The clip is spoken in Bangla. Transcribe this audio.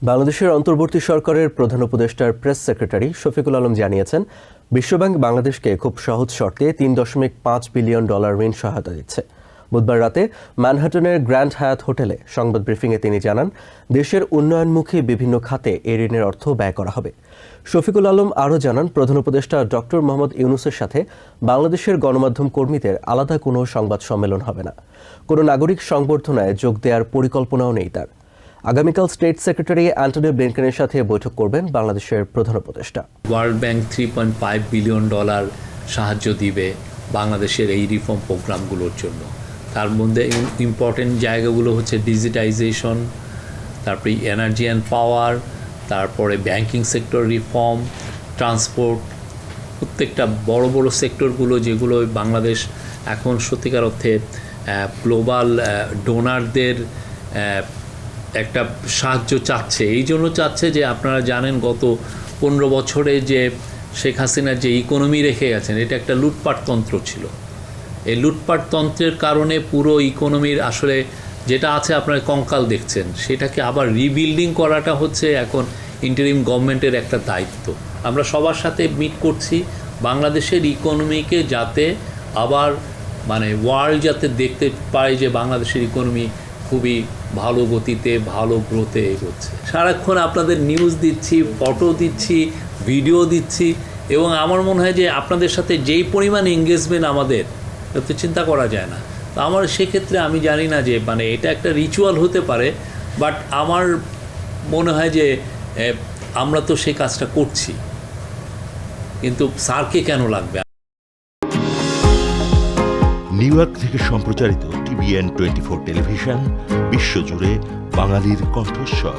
বাংলাদেশের অন্তর্বর্তী সরকারের প্রধান উপদেষ্টার প্রেস সেক্রেটারি শফিকুল আলম জানিয়েছেন, বিশ্বব্যাংক বাংলাদেশকে খুব সহজ শর্তে $3.5 বিলিয়ন ঋণ সহায়তা দিচ্ছে। বুধবার রাতে ম্যানহাটনের গ্র্যান্ড হায়াত হোটেলে সংবাদ ব্রিফিংয়ে তিনি জানান, দেশের উন্নয়নমুখী বিভিন্ন খাতে এই ঋণের অর্থ ব্যয় করা হবে। শফিকুল আলম আরও জানান, প্রধান উপদেষ্টা ডক্টর মোহাম্মদ ইউনূসের সাথে বাংলাদেশের গণমাধ্যম কর্মীদের আলাদা কোনো সংবাদ সম্মেলন হবে না। কোনো নাগরিক সংবর্ধনায় যোগ দেওয়ার পরিকল্পনাও নেই তার। আগামীকাল স্টেট সেক্রেটারি অ্যান্টনি ব্লিনকেনের সাথে বৈঠক করবেন বাংলাদেশের প্রধান উপদেষ্টা। ওয়ার্ল্ড ব্যাংক $3.5 বিলিয়ন সাহায্য দিবে বাংলাদেশের এই রিফর্ম প্রোগ্রামগুলোর জন্য। তার মধ্যে ইম্পর্টেন্ট জায়গাগুলো হচ্ছে ডিজিটাইজেশন, তারপরে এনার্জি অ্যান্ড পাওয়ার, তারপরে ব্যাংকিং সেক্টর রিফর্ম, ট্রান্সপোর্ট, প্রত্যেকটা বড় বড় সেক্টরগুলো যেগুলো বাংলাদেশ এখন সত্যিকার অর্থে গ্লোবাল ডোনারদের একটা সাহায্য চাচ্ছে। এই জন্য চাচ্ছে যে আপনারা জানেন গত 15 বছরে যে শেখ হাসিনার যে ইকোনমি রেখে গেছেন, এটা একটা লুটপাট তন্ত্র ছিল। এই লুটপাট তন্ত্রের কারণে পুরো ইকোনমির আসলে যেটা আছে আপনারা কঙ্কাল দেখছেন, সেটাকে আবার রিবিল্ডিং করাটা হচ্ছে এখন ইন্টারিম গভর্নমেন্টের একটা দায়িত্ব। আমরা সবার সাথে মিট করছি বাংলাদেশের ইকোনমিকে যাতে আবার ওয়ার্ল্ড যাতে দেখতে পারে যে বাংলাদেশের ইকোনমি খুবই ভালো গতিতে ভালো গ্রোথে এগোচ্ছে। সারাক্ষণ আপনাদের নিউজ দিচ্ছি, ফটো দিচ্ছি, ভিডিও দিচ্ছি, এবং আমার মনে হয় যে আপনাদের সাথে যেই পরিমাণ এঙ্গেজমেন্ট আমাদের, তো চিন্তা করা যায় না। তো আমার সেক্ষেত্রে আমি জানি না যে এটা একটা রিচুয়াল হতে পারে, বাট আমার মনে হয় যে আমরা তো সেই কাজটা করছি, কিন্তু স্যারকে কেন লাগবে। নিউ ইয়র্ক থেকে সম্প্রচারিত TVN 24 টেলিভিশন বিশ্বজুড়ে বাঙালির কণ্ঠস্বর।